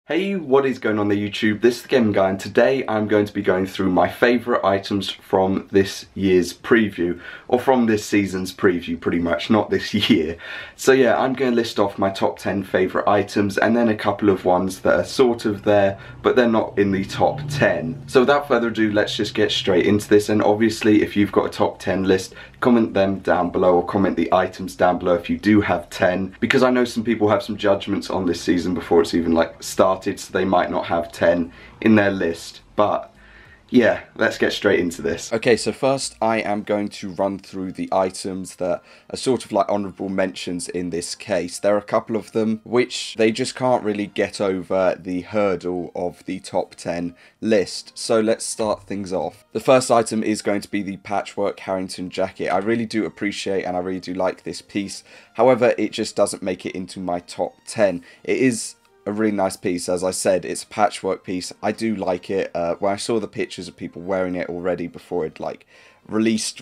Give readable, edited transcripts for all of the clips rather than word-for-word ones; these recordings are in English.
Hey, what is going on there YouTube? This is the Gaming Guy and today I'm going to be going through my favourite items from this year's preview, or from this season's preview pretty much, not this year. So yeah, I'm going to list off my top 10 favourite items and then a couple of ones that are sort of there, but they're not in the top 10. So without further ado, let's just get straight into this, and obviously if you've got a top 10 list, comment them down below, or comment the items down below if you do have 10, because I know some people have some judgments on this season before it's even like started, so they might not have 10 in their list. But yeah, let's get straight into this. Okay, so first I am going to run through the items that are sort of like honourable mentions in this case. There are a couple of them which they just can't really get over the hurdle of the top 10 list. So let's start things off. The first item is going to be the Patchwork Harrington jacket. I really do appreciate and I really do like this piece. However, it just doesn't make it into my top 10. It is a really nice piece. As I said, it's a patchwork piece. I do like it. When I saw the pictures of people wearing it already before it like released,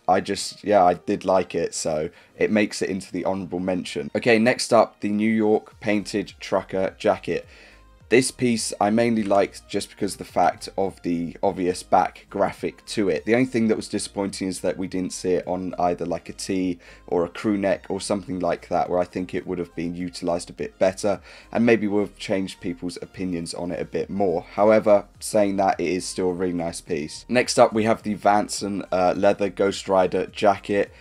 I did like it, so it makes it into the honourable mention. Okay, next up, the New York painted trucker jacket. This piece I mainly liked just because of the fact of the obvious back graphic to it. The only thing that was disappointing is that we didn't see it on either like a tee or a crew neck or something like that, where I think it would have been utilised a bit better and maybe would have changed people's opinions on it a bit more. However, saying that, it is still a really nice piece. Next up we have the Vance leather Ghost Rider jacket.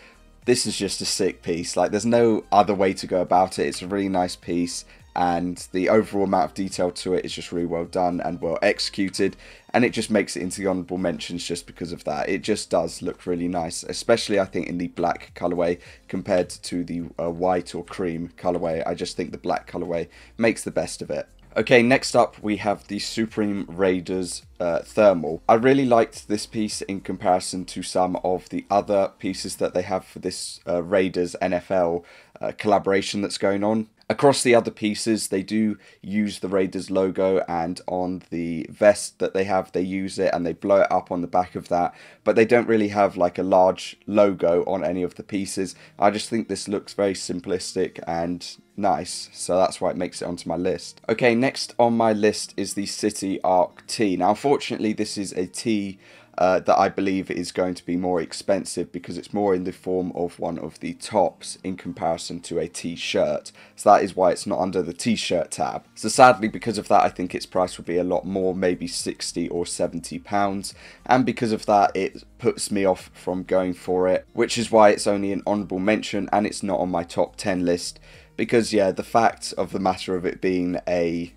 This is just a sick piece. Like, there's no other way to go about it. It's a really nice piece, and the overall amount of detail to it is just really well done and well executed, and it just makes it into the honourable mentions just because of that. It just does look really nice, especially I think in the black colourway compared to the white or cream colourway. I just think the black colourway makes the best of it. Okay, next up we have the Supreme Raiders thermal. I really liked this piece in comparison to some of the other pieces that they have for this Raiders NFL collaboration that's going on. Across the other pieces, they do use the Raiders logo, and on the vest that they have, they use it and they blow it up on the back of that, but they don't really have like a large logo on any of the pieces. I just think this looks very simplistic and nice, so that's why it makes it onto my list. Okay, next on my list is the City Arc tee. Now, unfortunately, this is a tee that I believe is going to be more expensive because it's more in the form of one of the tops in comparison to a t-shirt. So that is why it's not under the t-shirt tab. So sadly, because of that, I think its price will be a lot more, maybe 60 or 70 pounds. And because of that, it puts me off from going for it, which is why it's only an honourable mention and it's not on my top 10 list. Because yeah, the fact of the matter of it being a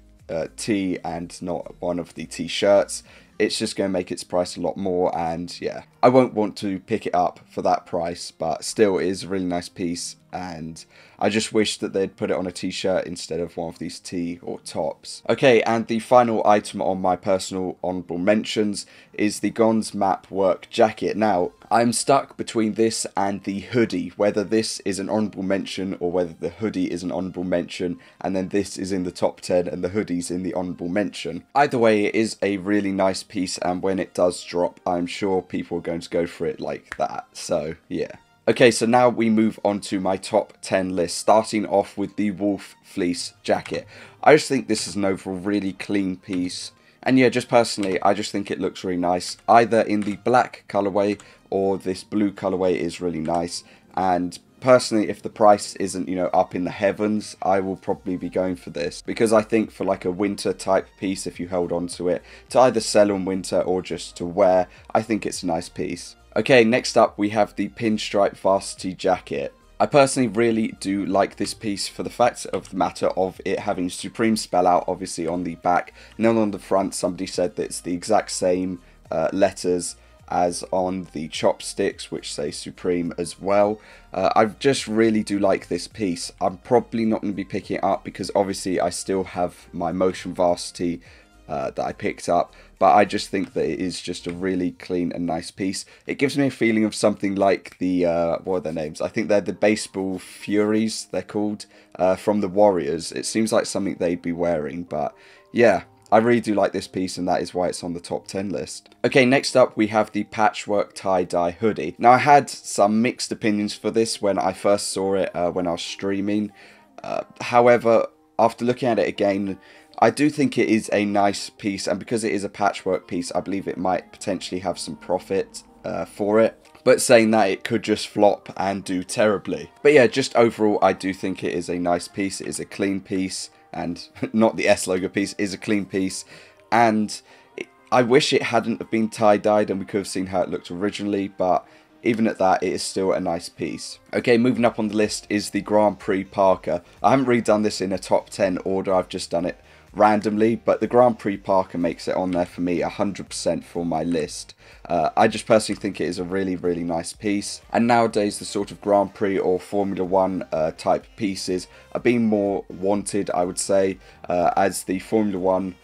tee and not one of the t-shirts, it's just going to make its price a lot more, and yeah, I won't want to pick it up for that price, but still it is a really nice piece, and I just wish that they'd put it on a t-shirt instead of one of these tee or tops. Okay, and the final item on my personal honourable mentions is the Gon's Map Work jacket. Now, I'm stuck between this and the hoodie, whether this is an honourable mention or whether the hoodie is an honourable mention, and then this is in the top 10 and the hoodie's in the honourable mention. Either way, it is a really nice piece, and when it does drop, I'm sure people are going to go for it like that, so yeah. Okay, so now we move on to my top 10 list, starting off with the Wolf Fleece jacket. I just think this is an overall really clean piece. And yeah, just personally, I just think it looks really nice. Either in the black colourway or this blue colourway is really nice. And personally, if the price isn't, you know, up in the heavens, I will probably be going for this. Because I think for like a winter type piece, if you held on to it, to either sell in winter or just to wear, I think it's a nice piece. Okay, next up we have the pinstripe varsity jacket. I personally really do like this piece for the fact of the matter of it having Supreme spell out obviously on the back, and then on the front somebody said that it's the exact same letters as on the chopsticks, which say Supreme as well. I just really do like this piece. I'm probably not going to be picking it up because obviously I still have my Motion Varsity that I picked up, but I just think that it is just a really clean and nice piece. It gives me a feeling of something like the, what are their names? I think they're the Baseball Furies, they're called, from the Warriors. It seems like something they'd be wearing, but yeah, I really do like this piece, and that is why it's on the top 10 list. Okay, next up we have the Patchwork tie-dye hoodie. Now, I had some mixed opinions for this when I first saw it when I was streaming. However, after looking at it again, I do think it is a nice piece, and because it is a patchwork piece, I believe it might potentially have some profit for it. But saying that, it could just flop and do terribly. But yeah, just overall, I do think it is a nice piece. It is a clean piece, and not the S logo piece, is a clean piece. And I wish it hadn't have been tie-dyed and we could have seen how it looked originally, but even at that, it is still a nice piece. Okay, moving up on the list is the Grand Prix Parker. I haven't really done this in a top 10 order, I've just done it randomly, but the Grand Prix Parker makes it on there for me 100% for my list. I just personally think it is a really, really nice piece. And nowadays, the sort of Grand Prix or Formula 1 type pieces are being more wanted, I would say, as the Formula 1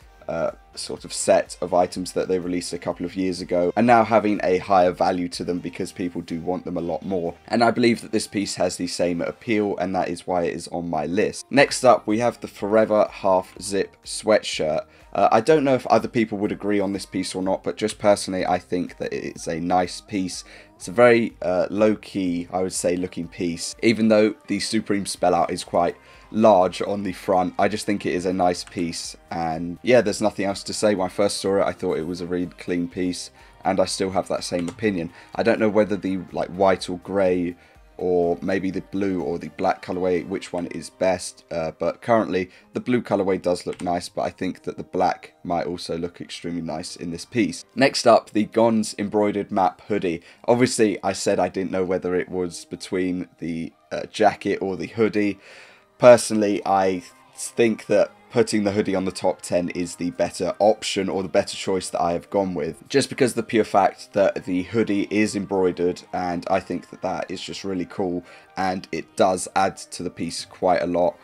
sort of set of items that they released a couple of years ago and now having a higher value to them because people do want them a lot more. And I believe that this piece has the same appeal, and that is why it is on my list. Next up, we have the Forever Half Zip sweatshirt. I don't know if other people would agree on this piece or not, but just personally, I think that it's a nice piece. It's a very low-key, I would say, looking piece. Even though the Supreme spell out is quite large on the front, I just think it is a nice piece. And yeah, there's nothing else to say. When I first saw it, I thought it was a really clean piece, and I still have that same opinion. I don't know whether the like white or grey, or maybe the blue or the black colorway, which one is best, but currently the blue colorway does look nice, but I think that the black might also look extremely nice in this piece. Next up, the Gons Embroidered Map Hoodie. Obviously, I said I didn't know whether it was between the jacket or the hoodie. Personally, I think that putting the hoodie on the top 10 is the better option, or the better choice that I have gone with, just because of the pure fact that the hoodie is embroidered, and I think that that is just really cool, and it does add to the piece quite a lot.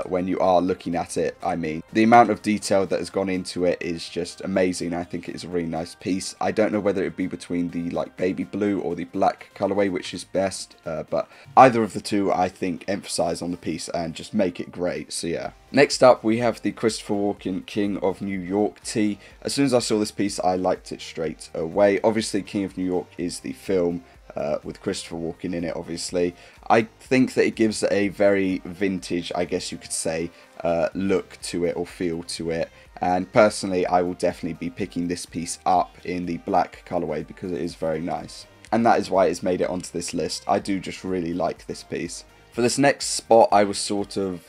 When you are looking at it, I mean, the amount of detail that has gone into it is just amazing. I think it's a really nice piece. I don't know whether it would be between the like baby blue or the black colorway, which is best, but either of the two I think emphasize on the piece and just make it great. So yeah. Next up, we have the Christopher Walken King of New York tee. As soon as I saw this piece, I liked it straight away. Obviously, King of New York is the film, with Christopher Walken in it, obviously. I think that it gives a very vintage, I guess you could say, look to it or feel to it. And personally, I will definitely be picking this piece up in the black colorway because it is very nice. And that is why it's made it onto this list. I do just really like this piece. For this next spot, I was sort of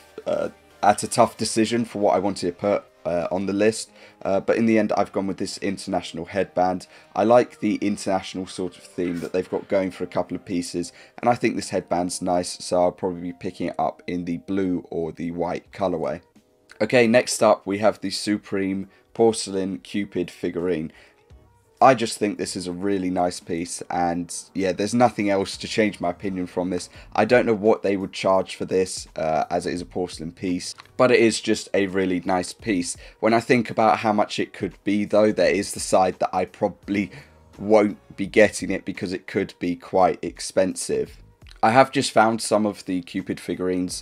at a tough decision for what I wanted to put on the list, but in the end I've gone with this international headband. I like the international sort of theme that they've got going for a couple of pieces, and I think this headband's nice, so I'll probably be picking it up in the blue or the white colorway. Okay, next up we have the Supreme Porcelain Cupid figurine. I just think this is a really nice piece, and yeah, there's nothing else to change my opinion from this. I don't know what they would charge for this, as it is a porcelain piece, but it is just a really nice piece. When I think about how much it could be though, there is the side that I probably won't be getting it because it could be quite expensive. I have just found some of the Cupid figurines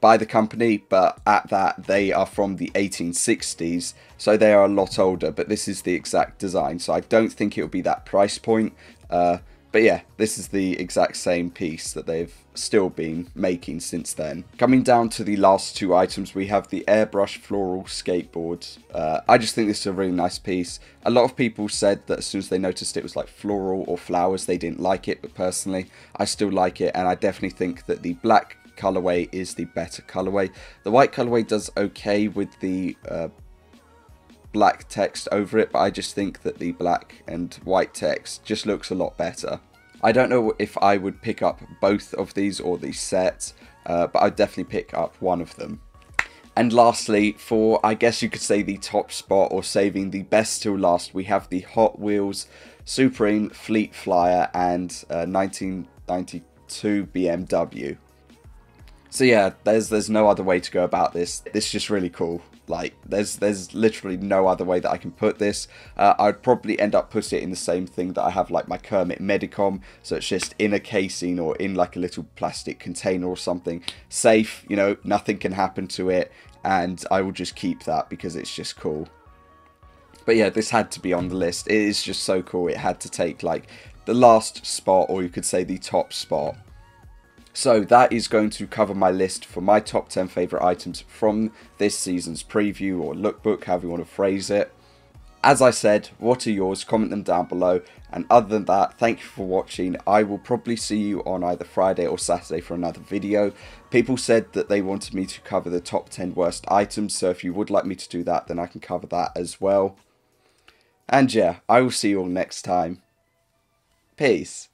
by the company, but at that they are from the 1860s, so they are a lot older, but this is the exact design, so I don't think it will be that price point. But yeah, this is the exact same piece that they've still been making since then. Coming down to the last two items, we have the Airbrush Floral Skateboards. I just think this is a really nice piece. A lot of people said that as soon as they noticed it was like floral or flowers, they didn't like it, but personally, I still like it, and I definitely think that the black colorway is the better colorway. The white colorway does okay with the black text over it, but I just think that the black and white text just looks a lot better. I don't know if I would pick up both of these or the set, but I'd definitely pick up one of them. And lastly, for I guess you could say the top spot, or saving the best till last, we have the Hot Wheels Supreme Fleet Flyer and 1992 BMW. So yeah, there's no other way to go about this. This is just really cool. Like, there's literally no other way that I can put this. I'd probably end up putting it in the same thing that I have like my Kermit Medicom. So it's just in a casing or in like a little plastic container or something. Safe, you know, nothing can happen to it. And I will just keep that because it's just cool. But yeah, this had to be on the list. It is just so cool. It had to take like the last spot, or you could say the top spot. So that is going to cover my list for my top 10 favourite items from this season's preview or lookbook, however you want to phrase it. As I said, what are yours? Comment them down below. And other than that, thank you for watching. I will probably see you on either Friday or Saturday for another video. People said that they wanted me to cover the top 10 worst items, so if you would like me to do that, then I can cover that as well. And yeah, I will see you all next time. Peace.